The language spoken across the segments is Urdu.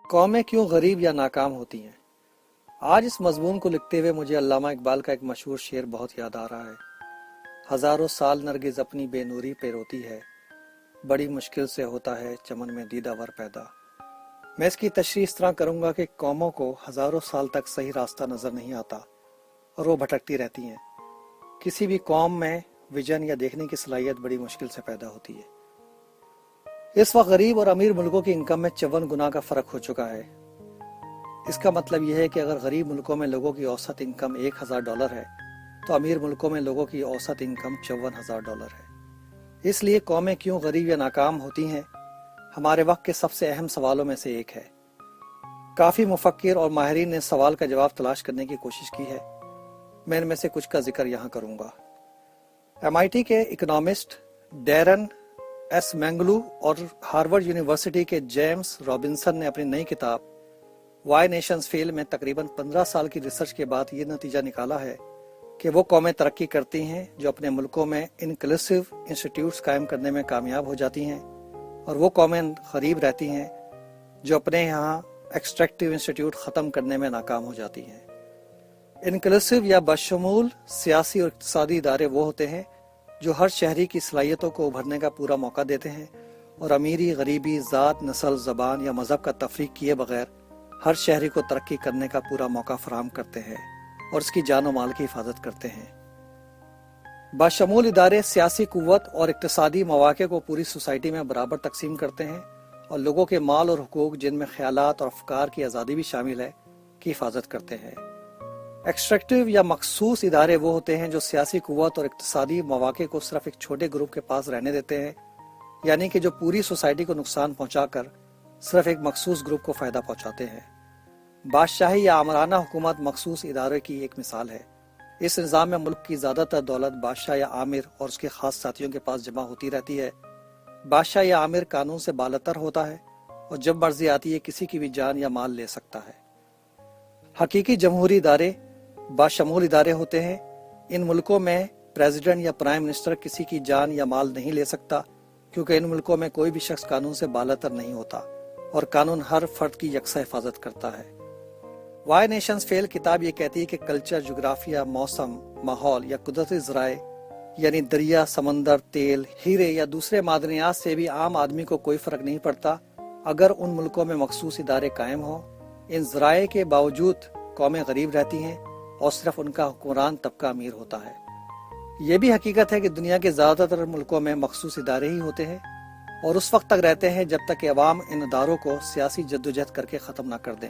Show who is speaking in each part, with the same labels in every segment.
Speaker 1: قومیں کیوں غریب یا ناکام ہوتی ہیں؟ آج اس مضمون کو لکھتے ہوئے مجھے علامہ اقبال کا ایک مشہور شعر بہت یاد آ رہا ہے۔ ہزاروں سال نرگس اپنی بے نوری پہ روتی ہے، بڑی مشکل سے ہوتا ہے چمن میں دیدہ ور پیدا۔ میں اس کی تشریح اس طرح کروں گا کہ قوموں کو ہزاروں سال تک صحیح راستہ نظر نہیں آتا اور وہ بھٹکتی رہتی ہیں۔ کسی بھی قوم میں ویژن یا دیکھنے کی صلاحیت بڑی مشکل سے پیدا ہوتی ہے۔ اس وقت غریب اور امیر ملکوں کی انکم میں 54 گنا کا فرق ہو چکا ہے۔ اس کا مطلب یہ ہے کہ اگر غریب ملکوں میں لوگوں کی اوسط انکم $1000 ہے تو امیر ملکوں میں لوگوں کی اوسط انکم $54,000 ہے۔ اس لیے قومیں کیوں غریب یا ناکام ہوتی ہیں ہمارے وقت کے سب سے اہم سوالوں میں سے ایک ہے۔ کافی مفکر اور ماہرین نے سوال کا جواب تلاش کرنے کی کوشش کی ہے۔ میں ان میں سے کچھ کا ذکر یہاں کروں گا۔ MIT کے اکنامسٹ ڈیرن ایس مینگلو اور ہارورڈ یونیورسٹی کے جیمز رابنسن نے اپنی نئی کتاب وائی نیشنز فیل میں تقریباً 15 سال کی ریسرچ کے بعد یہ نتیجہ نکالا ہے کہ وہ قومیں ترقی کرتی ہیں جو اپنے ملکوں میں انکلوسیو انسٹیٹیوٹس قائم کرنے میں کامیاب ہو جاتی ہیں، اور وہ قومیں غریب رہتی ہیں جو اپنے یہاں ایکسٹریکٹیو انسٹیٹیوٹ ختم کرنے میں ناکام ہو جاتی ہیں۔ انکلوسیو یا بشمول سیاسی اور اقتصادی ادارے وہ ہوتے ہیں جو ہر شہری کی صلاحیتوں کو ابھرنے کا پورا موقع دیتے ہیں اور امیری، غریبی، ذات، نسل، زبان یا مذہب کا تفریق کیے بغیر ہر شہری کو ترقی کرنے کا پورا موقع فراہم کرتے ہیں اور اس کی جان و مال کی حفاظت کرتے ہیں۔ بشمول ادارے سیاسی قوت اور اقتصادی مواقع کو پوری سوسائٹی میں برابر تقسیم کرتے ہیں اور لوگوں کے مال اور حقوق، جن میں خیالات اور افکار کی آزادی بھی شامل ہے، کی حفاظت کرتے ہیں۔ ایکسٹریکٹیو یا مخصوص ادارے وہ ہوتے ہیں جو سیاسی قوت اور اقتصادی مواقع کو صرف ایک چھوٹے گروپ کے پاس رہنے دیتے ہیں، یعنی کہ جو پوری سوسائٹی کو نقصان پہنچا کر صرف ایک مخصوص گروپ کو فائدہ پہنچاتے ہیں۔ بادشاہی یا آمرانہ حکومت مخصوص ادارے کی ایک مثال ہے۔ اس نظام میں ملک کی زیادہ تر دولت بادشاہ یا آمر اور اس کے خاص ساتھیوں کے پاس جمع ہوتی رہتی ہے۔ بادشاہ یا آمر قانون سے بالاتر ہوتا ہے اور جب مرضی آتی ہے کسی کی بھی جان یا مال لے سکتا ہے۔ حقیقی جمہوری ادارے باشمول ادارے ہوتے ہیں۔ ان ملکوں میں پریزیڈنٹ یا پرائم منسٹر کسی کی جان یا مال نہیں لے سکتا، کیونکہ ان ملکوں میں کوئی بھی شخص قانون سے بالاتر نہیں ہوتا اور قانون ہر فرد کی یکساں حفاظت کرتا ہے۔ وائی نیشنز فیل کتاب یہ کہتی ہے کہ کلچر، جغرافیہ، موسم، ماحول یا قدرتی ذرائع یعنی دریا، سمندر، تیل، ہیرے یا دوسرے معدنیات سے بھی عام آدمی کو کوئی فرق نہیں پڑتا اگر ان ملکوں میں مخصوص ادارے قائم ہوں۔ ان ذرائع کے باوجود قومیں غریب رہتی ہیں اور صرف ان کا حکمران طبقہ امیر ہوتا ہے۔ یہ بھی حقیقت ہے کہ دنیا کے زیادہ تر ملکوں میں مخصوص ادارے ہی ہوتے ہیں اور اس وقت تک رہتے ہیں جب تک کہ عوام ان اداروں کو سیاسی جدوجہد کر کے ختم نہ کر دیں۔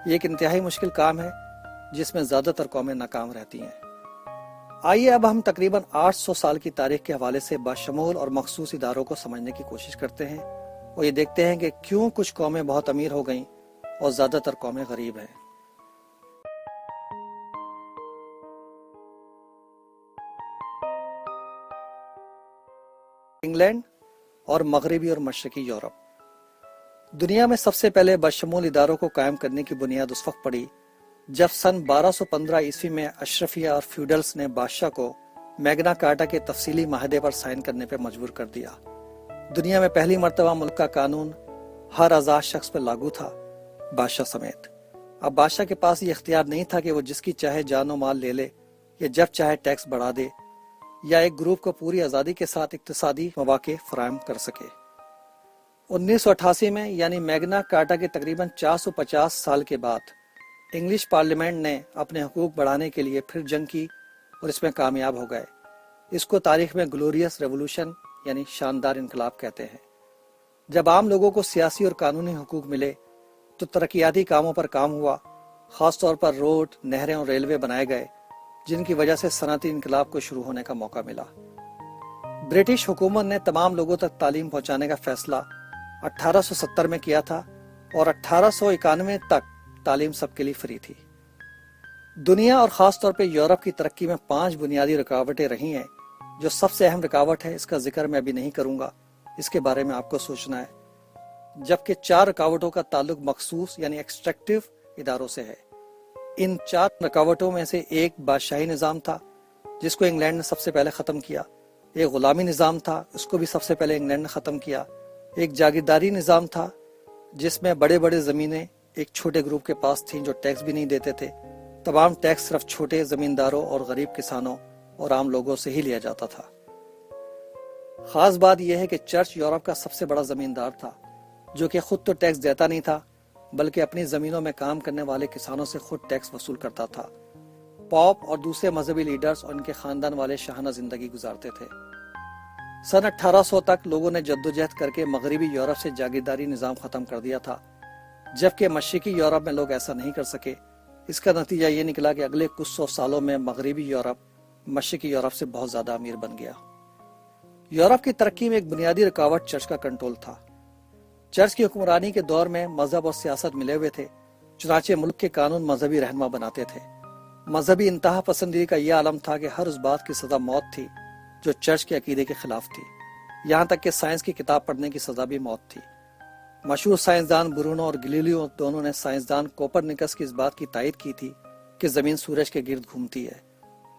Speaker 1: یہ ایک انتہائی مشکل کام ہے جس میں زیادہ تر قومیں ناکام رہتی ہیں۔ آئیے اب ہم تقریباً 800 سال کی تاریخ کے حوالے سے باشمول اور مخصوص اداروں کو سمجھنے کی کوشش کرتے ہیں اور یہ دیکھتے ہیں کہ کیوں کچھ قومیں بہت امیر ہو گئیں اور زیادہ تر قومیں غریب ہیں۔ انگلینڈ اور مغربی اور مشرقی یورپ۔ دنیا میں سب سے پہلے بشمول اداروں کو قائم کرنے کی بنیاد اس وقت پڑی جب سن 1215 عیسوی میں اشرفیہ اور فیوڈلز نے بادشاہ کو میگنا کارٹا کے تفصیلی معاہدے پر سائن کرنے پر مجبور کر دیا۔ دنیا میں پہلی مرتبہ ملک کا قانون ہر آزاد شخص پر لاگو تھا، بادشاہ سمیت۔ اب بادشاہ کے پاس یہ اختیار نہیں تھا کہ وہ جس کی چاہے جان و مال لے لے یا جب چاہے ٹیکس بڑھا دے یا ایک گروپ کو پوری آزادی کے ساتھ اقتصادی مواقع فراہم کر سکے۔ 1988 میں یعنی میگنا کارٹا کے تقریباً 450 سال کے بعد انگلش پارلیمنٹ نے اپنے حقوق بڑھانے کے لیے پھر جنگ کی اور اس میں کامیاب ہو گئے۔ اس کو تاریخ میں گلوریس ریولوشن یعنی شاندار انقلاب کہتے ہیں۔ جب عام لوگوں کو سیاسی اور قانونی حقوق ملے تو ترقیاتی کاموں پر کام ہوا، خاص طور پر روڈ، نہریں اور ریلوے بنائے گئے، جن کی وجہ سے صنعتی انقلاب کو شروع ہونے کا موقع ملا۔ برٹش حکومت نے تمام لوگوں تک تعلیم پہنچانے کا فیصلہ 1870 میں کیا تھا اور 1891 تک تعلیم سب کے لیے فری تھی۔ دنیا اور خاص طور پہ یورپ کی ترقی میں 5 بنیادی رکاوٹیں رہی ہیں۔ جو سب سے اہم رکاوٹ ہے، اس کا ذکر میں ابھی نہیں کروں گا، اس کے بارے میں آپ کو سوچنا ہے، جبکہ 4 رکاوٹوں کا تعلق مخصوص یعنی ایکسٹریکٹیو اداروں سے ہے۔ ان 4 رکاوٹوں میں سے ایک بادشاہی نظام تھا جس کو انگلینڈ نے سب سے پہلے ختم کیا، ایک غلامی نظام تھا، اس کو بھی سب سے پہلے انگلینڈ نے ختم کیا، ایک جاگیرداری نظام تھا جس میں بڑے بڑے زمینیں ایک چھوٹے گروپ کے پاس تھیں جو ٹیکس بھی نہیں دیتے تھے۔ تمام ٹیکس صرف چھوٹے زمینداروں اور غریب کسانوں اور عام لوگوں سے ہی لیا جاتا تھا۔ خاص بات یہ ہے کہ چرچ یورپ کا سب سے بڑا زمیندار تھا، جو کہ خود تو ٹیکس دیتا نہیں تھا بلکہ اپنی زمینوں میں کام کرنے والے کسانوں سے خود ٹیکس وصول کرتا تھا۔ پوپ اور دوسرے مذہبی لیڈرز اور ان کے خاندان والے شاہانہ زندگی گزارتے تھے۔ سن 1800 تک لوگوں نے جدوجہد کر کے مغربی یورپ سے جاگیرداری نظام ختم کر دیا تھا، جبکہ مشرقی یورپ میں لوگ ایسا نہیں کر سکے۔ اس کا نتیجہ یہ نکلا کہ اگلے کچھ سو سالوں میں مغربی یورپ مشرقی یورپ سے بہت زیادہ امیر بن گیا۔ یورپ کی ترقی میں ایک بنیادی رکاوٹ چرچ کا کنٹرول تھا۔ چرچ کی حکمرانی کے دور میں مذہب اور سیاست ملے ہوئے تھے، چنانچہ ملک کے قانون مذہبی رہنما بناتے تھے۔ مذہبی انتہا پسندی کا یہ عالم تھا کہ ہر اس بات کی سزا موت تھی جو چرچ کے عقیدے کے خلاف تھی، یہاں تک کہ سائنس کی کتاب پڑھنے کی سزا بھی موت تھی۔ مشہور سائنسدان برونو اور گلیلیو دونوں نے سائنسدان کوپرنیکس کی اس بات کی تائید کی تھی کہ زمین سورج کے گرد گھومتی ہے۔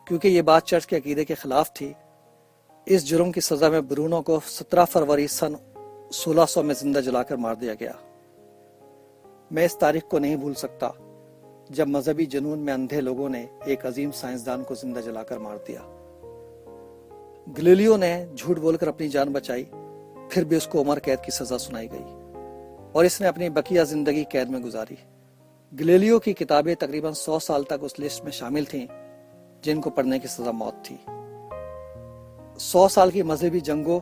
Speaker 1: کیونکہ یہ بات چرچ کے عقیدے کے خلاف تھی، اس جرم کی سزا میں برونو کو 17 فروری سن 1600 میں زندہ جلا کر مار دیا گیا۔ میں اس تاریخ کو نہیں بھول سکتا جب مذہبی جنون میں اندھے لوگوں نے ایک عظیم سائنسدان کو زندہ جلا کر مار دیا۔ گلیلیو نے جھوٹ بول کر اپنی جان بچائی، پھر بھی اس کو عمر قید کی سزا سنائی گئی اور اس نے اپنی بقیہ زندگی قید میں گزاری۔ گلیلیو کی کتابیں تقریباً 100 سال تک اس لسٹ میں شامل تھیں جن کو پڑھنے کی سزا موت تھی۔ 100 سال کی مذہبی جنگوں،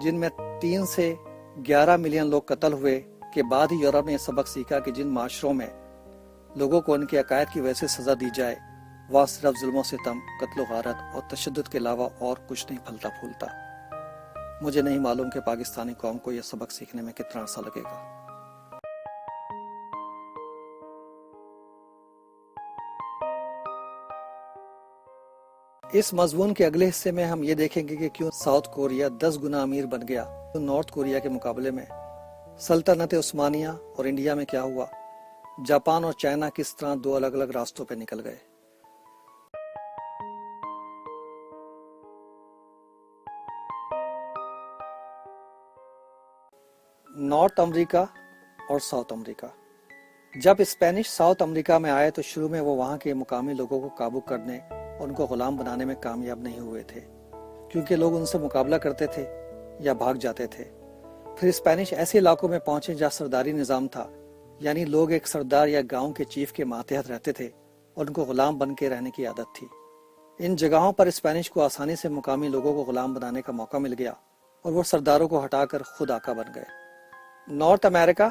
Speaker 1: جن میں 3 سے 11 ملین لوگ قتل ہوئے کے بعد ہی یورپ نے یہ سبق سیکھا کہ جن معاشروں میں لوگوں کو ان کے عقائد کی وجہ سے سزا دی جائے، وہاں صرف ظلم و ستم، قتل و غارت اور تشدد کے علاوہ اور کچھ نہیں پھلتا پھولتا۔ مجھے نہیں معلوم کہ پاکستانی قوم کو یہ سبق سیکھنے میں کتنا عرصہ لگے گا۔ اس مضمون کے اگلے حصے میں ہم یہ دیکھیں گے کہ کیوں ساؤتھ کوریا 10 گنا امیر بن گیا نارتھ کوریا کے مقابلے میں، سلطنت عثمانیہ اور انڈیا میں کیا ہوا، جاپان اور چائنا کس طرح 2 الگ الگ راستوں پہ نکل گئے۔ نارتھ امریکہ اور ساؤتھ امریکہ۔ جب اسپینش ساؤتھ امریکہ میں آئے تو شروع میں وہ وہاں کے مقامی لوگوں کو قابو کرنے اور ان کو غلام بنانے میں کامیاب نہیں ہوئے تھے، کیونکہ لوگ ان سے مقابلہ کرتے تھے یا بھاگ جاتے تھے۔ پھر اسپینش ایسے علاقوں میں پہنچے جہاں سرداری نظام تھا، یعنی لوگ ایک سردار یا گاؤں کے چیف کے ماتحت رہتے تھے اور ان کو غلام بن کے رہنے کی عادت تھی۔ ان جگہوں پر اسپینش کو آسانی سے مقامی لوگوں کو غلام بنانے کا موقع مل گیا اور وہ سرداروں کو ہٹا کر خود آقا بن گئے۔ نارتھ امریکہ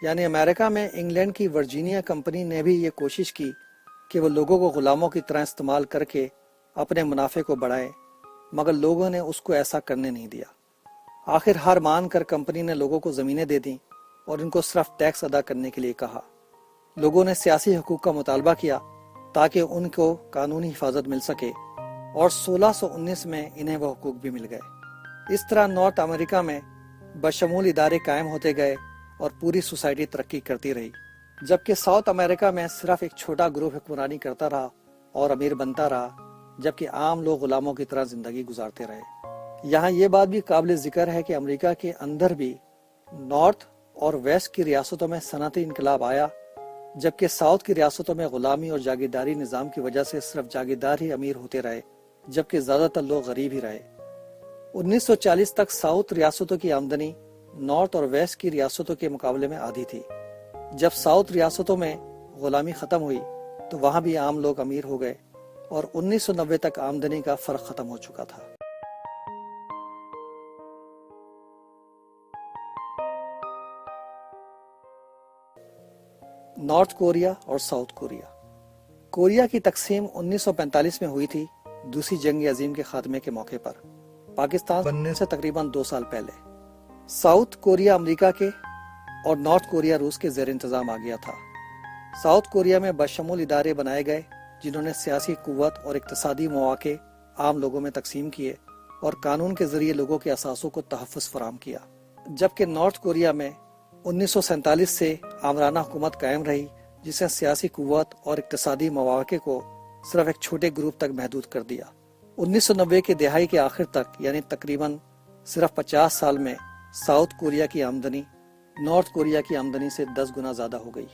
Speaker 1: یعنی امریکہ میں انگلینڈ کی ورجینیا کمپنی نے بھی یہ کوشش کی کہ وہ لوگوں کو غلاموں کی طرح استعمال کر کے اپنے منافع کو بڑھائے، مگر لوگوں نے اس کو ایسا کرنے نہیں دیا۔ آخر ہار مان کر کمپنی نے لوگوں کو زمینیں دے دیں اور ان کو صرف ٹیکس ادا کرنے کے لیے کہا۔ لوگوں نے سیاسی حقوق کا مطالبہ کیا تاکہ ان کو قانونی حفاظت مل سکے، اور 1619 میں انہیں وہ حقوق بھی مل گئے۔ اس طرح نارتھ امریکہ میں بشمول ادارے قائم ہوتے گئے اور پوری سوسائٹی ترقی کرتی رہی، جبکہ ساؤتھ امریکہ میں صرف ایک چھوٹا گروپ حکمرانی کرتا رہا اور امیر بنتا رہا، جبکہ عام لوگ غلاموں کی طرح زندگی گزارتے رہے۔ یہاں یہ بات بھی قابل ذکر ہے کہ امریکہ کے اندر بھی نارتھ اور ویسٹ کی ریاستوں میں صنعتی انقلاب آیا، جبکہ ساؤتھ کی ریاستوں میں غلامی اور جاگیرداری نظام کی وجہ سے صرف جاگیردار ہی امیر ہوتے رہے، جبکہ زیادہ تر لوگ غریب ہی رہے۔ 1940 تک ساؤتھ ریاستوں کی آمدنی نارتھ اور ویسٹ کی ریاستوں کے مقابلے میں آدھی تھی۔ جب ساؤتھ ریاستوں میں غلامی ختم ہوئی تو وہاں بھی عام لوگ امیر ہو گئے اور 1990 تک آمدنی کا فرق ختم ہو چکا تھا۔ نارتھ کوریا اور ساؤتھ کوریا۔ کوریا کی تقسیم 1945 میں ہوئی تھی، دوسری جنگ عظیم کے خاتمے کے موقع پر، پاکستان بننے سے تقریباً 2 سال پہلے۔ ساؤتھ کوریا امریکہ کے اور نارتھ کوریا روس کے زیر انتظام آ گیا تھا۔ ساؤتھ کوریا میں بشمول ادارے بنائے گئے جنہوں نے سیاسی قوت اور اقتصادی مواقع عام لوگوں میں تقسیم کیے اور قانون کے ذریعے لوگوں کے اثاثوں کو تحفظ فراہم کیا، جبکہ نارتھ کوریا میں 1947 سے آمرانہ حکومت قائم رہی جس نے سیاسی قوت اور اقتصادی مواقع کو صرف ایک چھوٹے گروپ تک محدود کر دیا۔ 1990 کے دہائی کے آخر تک، یعنی تقریباً صرف 50 سال میں، ساؤتھ کوریا کی آمدنی نارتھ کوریا کی آمدنی سے 10 گنا زیادہ ہو گئی۔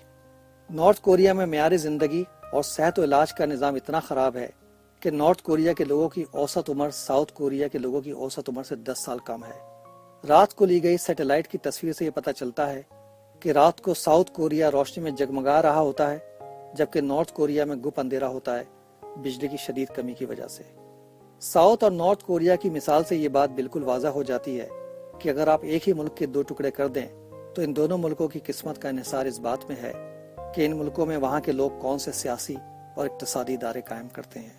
Speaker 1: نارتھ کوریا میں معیار زندگی اور صحت و علاج کا نظام اتنا خراب ہے کہ نارتھ کوریا کے لوگوں کی اوسط عمر ساؤتھ کوریا کے لوگوں کی اوسط عمر سے 10 سال کم ہے۔ رات کو لی گئی سیٹلائٹ کی تصویر سے یہ پتہ چلتا ہے کہ رات کو ساؤتھ کوریا روشنی میں جگمگا رہا ہوتا ہے، جبکہ نارتھ کوریا میں گپ اندھیرا ہوتا ہے بجلی کی شدید کمی کی وجہ سے۔ ساؤتھ اور نارتھ کوریا کی مثال سے یہ بات بالکل واضح ہو جاتی ہے کہ اگر آپ ایک ہی ملک کے 2 ٹکڑے کر دیں تو ان دونوں ملکوں کی قسمت کا انحصار اس بات میں ہے کہ ان ملکوں میں وہاں کے لوگ کون سے سیاسی اور اقتصادی ادارے قائم کرتے ہیں۔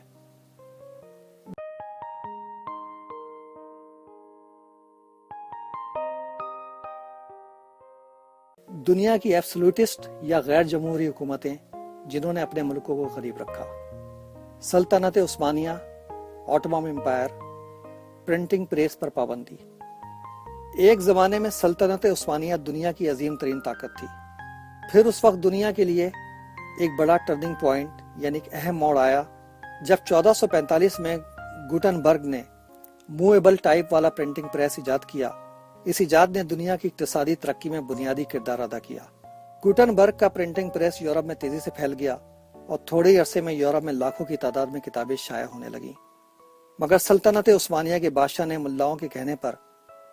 Speaker 1: دنیا کی ایبسولوٹسٹ یا غیر جمہوری حکومتیں جنہوں نے اپنے ملکوں کو غریب رکھا: سلطنت عثمانیہ، آٹومن امپائر، پرنٹنگ پریس پر پابندی۔ ایک زمانے میں سلطنت عثمانیہ دنیا کی عظیم ترین طاقت تھی۔ پھر اس وقت دنیا کے لیے ایک بڑا ٹرننگ پوائنٹ یعنی ایک اہم موڑ آیا جب 1445 میں گوٹن برگ نے موویبل ٹائپ والا پرنٹنگ پریس ایجاد کیا۔ اس ایجاد نے دنیا کی اقتصادی ترقی میں بنیادی کردار ادا کیا۔ گوٹن برگ کا پرنٹنگ پریس یورپ میں تیزی سے پھیل گیا اور تھوڑے عرصے میں یورپ میں لاکھوں کی تعداد میں کتابیں شائع ہونے لگیں۔ مگر سلطنت عثمانیہ کے بادشاہ نے ملاؤں کے کہنے پر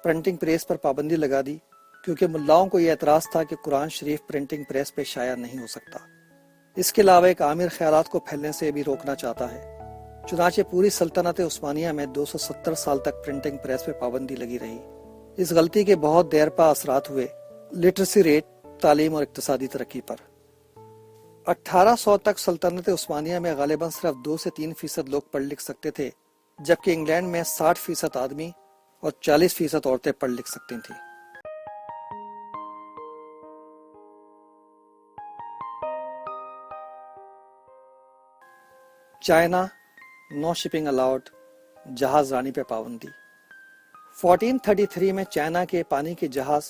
Speaker 1: پرنٹنگ پریس پر پابندی لگا دی، کیونکہ ملاؤں کو یہ اعتراض تھا کہ قرآن شریف پرنٹنگ پریس پہ شائع نہیں ہو سکتا۔ اس کے علاوہ ایک عامر خیالات کو پھیلنے سے بھی روکنا چاہتا ہے۔ چنانچہ پوری سلطنت عثمانیہ میں 270 سال تک پرنٹنگ پریس پہ پابندی لگی رہی۔ اس غلطی کے بہت دیر پا اثرات ہوئے لٹریسی ریٹ، تعلیم اور اقتصادی ترقی پر۔ 1800 تک سلطنت عثمانیہ میں غالباً صرف 2 سے 3% لوگ پڑھ لکھ سکتے تھے، جبکہ انگلینڈ میں 60% آدمی اور 40% عورتیں پڑھ لکھ سکتی تھیں۔ چائنا، نو شپنگ الاؤڈ، جہاز رانی پہ پابندی۔ 1433 میں چائنا کے پانی کے جہاز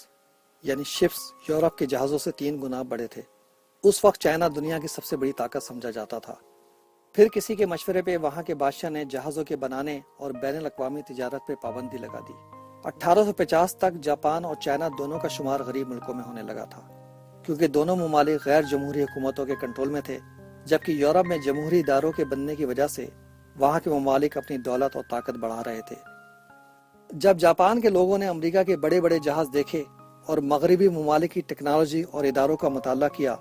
Speaker 1: یعنی شپس یورپ کے جہازوں سے 3 گنا بڑے تھے۔ اس وقت چائنا دنیا کی سب سے بڑی طاقت سمجھا جاتا تھا۔ پھر کسی کے مشورے پہ وہاں کے بادشاہ نے جہازوں کے بنانے اور بین الاقوامی تجارت پہ پابندی لگا دی۔ 1850 تک جاپان اور چائنا دونوں کا شمار غریب ملکوں میں ہونے لگا تھا، کیونکہ دونوں ممالک غیر جمہوری حکومتوں کے کنٹرول میں تھے، جبکہ یورپ میں جمہوری اداروں کے بننے کی وجہ سے وہاں کے ممالک اپنی دولت اور طاقت بڑھا رہے تھے۔ جب جاپان کے لوگوں نے امریکہ کے بڑے بڑے جہاز دیکھے اور مغربی ممالک کی ٹیکنالوجی اور اداروں کا مطالعہ کیا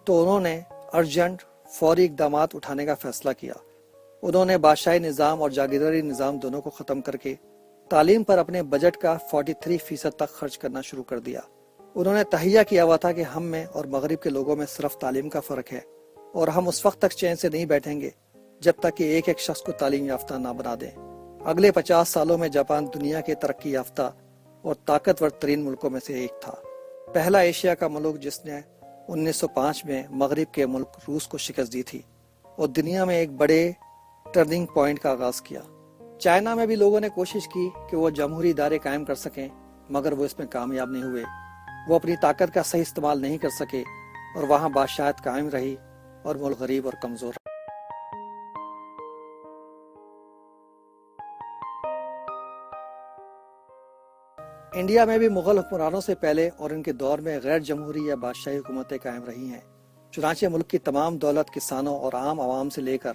Speaker 1: تو انہوں نے ارجنٹ فوری اقدامات اٹھانے کا فیصلہ کیا۔ انہوں نے بادشاہی نظام اور جاگیرداری نظام دونوں کو ختم کر کے تعلیم پر اپنے بجٹ کا 43% تک خرچ کرنا شروع کر دیا۔ انہوں نے تہیہ کیا ہوا تھا کہ ہم میں اور مغرب کے لوگوں میں صرف تعلیم کا فرق ہے، اور ہم اس وقت تک چین سے نہیں بیٹھیں گے جب تک کہ ایک ایک شخص کو تعلیم یافتہ نہ بنا دیں۔ اگلے 50 سالوں میں جاپان دنیا کے ترقی یافتہ اور طاقتور ترین ملکوں میں سے ایک تھا۔ پہلا ایشیا کا ملک جس نے 1905 میں مغرب کے ملک روس کو شکست دی تھی اور دنیا میں ایک بڑے ٹرننگ پوائنٹ کا آغاز کیا۔ چائنا میں بھی لوگوں نے کوشش کی کہ وہ جمہوری ادارے قائم کر سکیں، مگر وہ اس میں کامیاب نہیں ہوئے۔ وہ اپنی طاقت کا صحیح استعمال نہیں کر سکے اور وہاں بادشاہت قائم رہی اور ملک غریب اور کمزور رہا۔ انڈیا میں بھی مغل حکمرانوں سے پہلے اور ان کے دور میں غیر جمہوری یا بادشاہی حکومتیں قائم رہی ہیں۔ چنانچہ ملک کی تمام دولت کسانوں اور عام عوام سے لے کر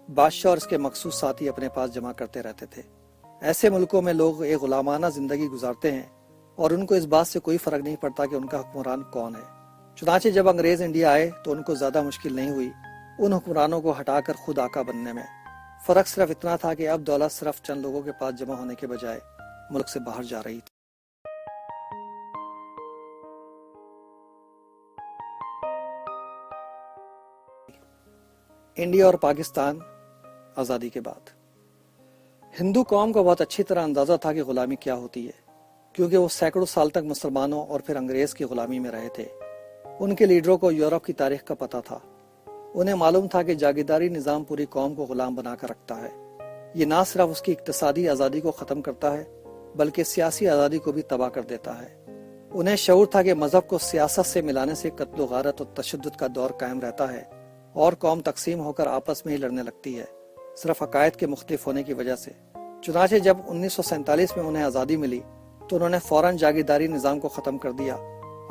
Speaker 1: بادشاہ اور اس کے مخصوص ساتھی اپنے پاس جمع کرتے رہتے تھے۔ ایسے ملکوں میں لوگ ایک غلامانہ زندگی گزارتے ہیں اور ان کو اس بات سے کوئی فرق نہیں پڑتا کہ ان کا حکمران کون ہے۔ چنانچہ جب انگریز انڈیا آئے تو ان کو زیادہ مشکل نہیں ہوئی ان حکمرانوں کو ہٹا کر خود آقا بننے میں۔ فرق صرف اتنا تھا کہ اب دولت صرف چند لوگوں کے پاس جمع ہونے کے بجائے ملک سے باہر جا رہی تھی۔ انڈیا اور پاکستان آزادی کے بعد ہندو قوم کو بہت اچھی طرح اندازہ تھا کہ غلامی کیا ہوتی ہے، کیونکہ وہ سینکڑوں سال تک مسلمانوں اور پھر انگریز کی غلامی میں رہے تھے۔ ان کے لیڈروں کو یورپ کی تاریخ کا پتہ تھا۔ انہیں معلوم تھا کہ جاگیرداری نظام پوری قوم کو غلام بنا کر رکھتا ہے۔ یہ نہ صرف اس کی اقتصادی آزادی کو ختم کرتا ہے بلکہ سیاسی آزادی کو بھی تباہ کر دیتا ہے۔ انہیں شعور تھا کہ مذہب کو سیاست سے ملانے سے قتل و غارت اور تشدد کا دور قائم رہتا ہے اور قوم تقسیم ہو کر آپس میں ہی لڑنے لگتی ہے، صرف عقائد کے مختلف ہونے کی وجہ سے۔ چنانچہ جب 1947 میں انہیں آزادی ملی تو انہوں نے فوراً جاگیرداری نظام کو ختم کر دیا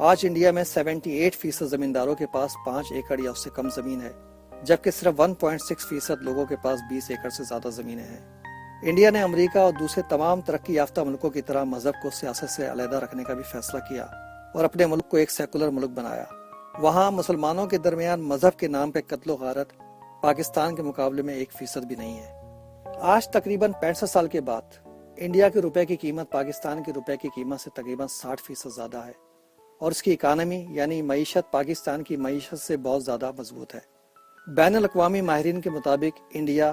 Speaker 1: آج انڈیا میں 78% زمینداروں کے پاس 5 ایکڑ یا اس سے کم زمین ہے، جبکہ صرف 1.6% لوگوں کے پاس 20 ایکڑ سے زیادہ زمینیں ہیں۔ انڈیا نے امریکہ اور دوسرے تمام ترقی یافتہ ملکوں کی طرح مذہب کو سیاست سے علیحدہ رکھنے کا بھی فیصلہ کیا اور اپنے ملک کو ایک سیکولر ملک بنایا۔ وہاں مسلمانوں کے درمیان مذہب کے نام پہ قتل و غارت پاکستان کے مقابلے میں 1% بھی نہیں ہے۔ آج تقریباً 65 سال کے بعد انڈیا کے روپے کی قیمت پاکستان کے روپے کی قیمت سے تقریباً 60% زیادہ ہے، اور اس کی اکانومی یعنی معیشت پاکستان کی معیشت سے بہت زیادہ مضبوط ہے۔ بین الاقوامی ماہرین کے مطابق انڈیا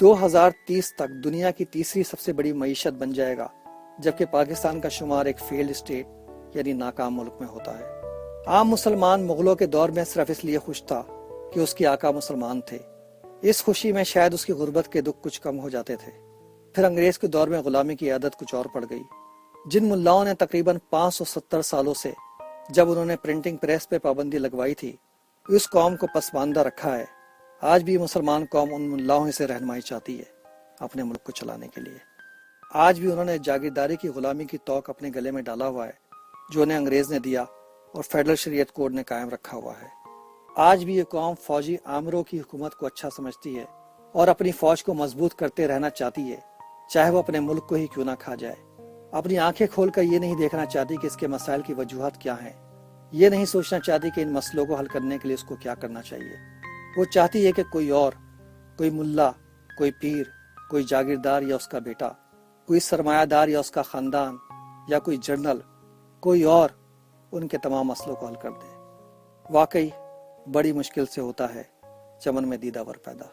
Speaker 1: 2030 تک دنیا کی تیسری سب سے بڑی معیشت بن جائے گا، جبکہ پاکستان کا شمار ایک فیلڈ اسٹیٹ یعنی ناکام ملک میں ہوتا ہے۔ عام مسلمان مغلوں کے دور میں صرف اس لیے خوش تھا کہ اس کے آقا مسلمان تھے۔ اس خوشی میں شاید اس کی غربت کے دکھ کچھ کم ہو جاتے تھے۔ پھر انگریز کے دور میں غلامی کی عادت کچھ اور پڑ گئی۔ جن ملاؤں نے تقریباً 570 سالوں سے جب انہوں نے پرنٹنگ پریس پہ پابندی لگوائی تھی، اس قوم کو پسماندہ رکھا ہے۔ آج بھی مسلمان قوم ان ملاؤں سے رہنمائی چاہتی ہے اپنے ملک کو چلانے کے لیے۔ آج بھی انہوں نے جاگیرداری کی غلامی کی توق اپنے گلے میں ڈالا ہوا ہے جو انہیں انگریز نے دیا اور فیڈرل شریعت کوڈ نے قائم رکھا ہوا ہے۔ آج بھی یہ قوم فوجی آمروں کی حکومت کو اچھا سمجھتی ہے اور اپنی فوج کو مضبوط کرتے رہنا چاہتی ہے، چاہے وہ اپنے ملک کو ہی کیوں نہ کھا جائے۔ اپنی آنکھیں کھول کر یہ نہیں دیکھنا چاہتی کہ اس کے مسائل کی وجوہات کیا ہیں، یہ نہیں سوچنا چاہتی کہ ان مسئلوں کو حل کرنے کے لیے اس کو کیا کرنا چاہیے۔ وہ چاہتی ہے کہ کوئی ملا، کوئی پیر، کوئی جاگیردار یا اس کا بیٹا، کوئی سرمایہ دار یا اس کا خاندان، یا کوئی جنرل، کوئی اور ان کے تمام مسئلوں کو حل کر دے۔ واقعی بڑی مشکل سے ہوتا ہے چمن میں دیدہ ور پیدا۔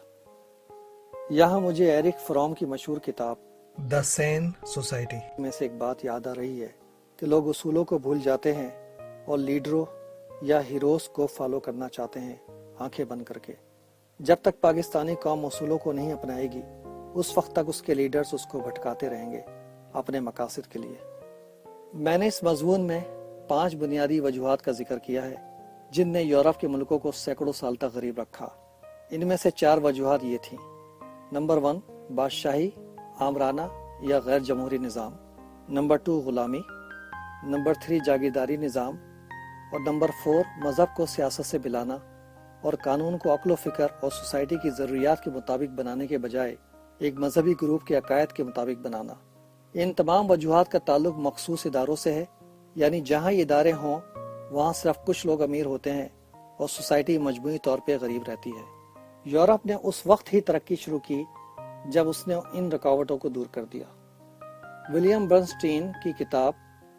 Speaker 1: یہاں مجھے ایرک فروم کی مشہور کتاب
Speaker 2: دی سین سوسائٹی
Speaker 1: میں سے ایک بات یاد آ رہی ہے کہ لوگ اصولوں کو بھول جاتے ہیں اور لیڈروں یا ہیروز کو فالو کرنا چاہتے ہیں آنکھیں بند کر کے۔ جب تک پاکستانی قوم اصولوں کو نہیں اپنائے گی، اس وقت تک اس کے لیڈرز اس کو بھٹکاتے رہیں گے اپنے مقاصد کے لیے۔ میں نے اس مضمون میں 5 بنیادی وجوہات کا ذکر کیا ہے جن نے یورپ کے ملکوں کو سینکڑوں سال تک غریب رکھا۔ ان میں سے 4 وجوہات یہ تھیں۔ نمبر 1 بادشاہی، آمرانہ یا غیر جمہوری نظام۔ نمبر 2 غلامی۔ نمبر 3 جاگیرداری نظام۔ اور نمبر 4 مذہب کو سیاست سے ملانا اور قانون کو عقل و فکر اور سوسائٹی کی ضروریات کے مطابق بنانے کے بجائے ایک مذہبی گروپ کے عقائد کے مطابق بنانا۔ ان تمام وجوہات کا تعلق مخصوص اداروں سے ہے، یعنی جہاں یہ ادارے ہوں وہاں صرف کچھ لوگ امیر ہوتے ہیں اور سوسائٹی مجموعی طور پہ غریب رہتی ہے۔ یورپ نے اس وقت ہی ترقی شروع کی جب اس نے ان رکاوٹوں کو دور کر دیا۔ ولیم برنسٹین کی کتاب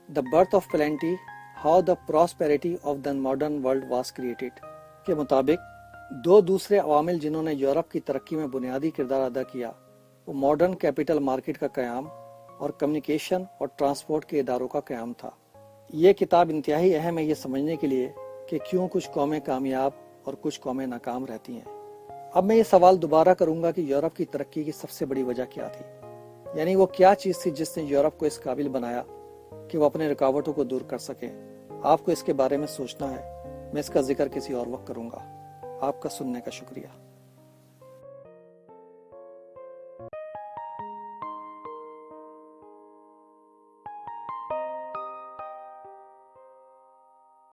Speaker 1: The Birth of Plenty: How the Prosperity of the Modern World Was Created کے مطابق 2 دوسرے عوامل جنہوں نے یورپ کی ترقی میں بنیادی کردار ادا کیا وہ ماڈرن کیپٹل مارکیٹ کا قیام اور کمیونیکیشن اور ٹرانسپورٹ کے اداروں کا قیام تھا۔ یہ کتاب انتہائی اہم ہے یہ سمجھنے کے لیے کہ کیوں کچھ قومیں کامیاب اور کچھ قومیں ناکام رہتی ہیں۔ اب میں یہ سوال دوبارہ کروں گا کہ یورپ کی ترقی کی سب سے بڑی وجہ کیا تھی، یعنی وہ کیا چیز تھی جس نے یورپ کو اس قابل بنایا کہ وہ اپنے رکاوٹوں کو دور کر سکے۔ آپ کو اس کے بارے میں سوچنا ہے، میں اس کا ذکر کسی اور وقت کروں گا۔ آپ کا سننے کا شکریہ۔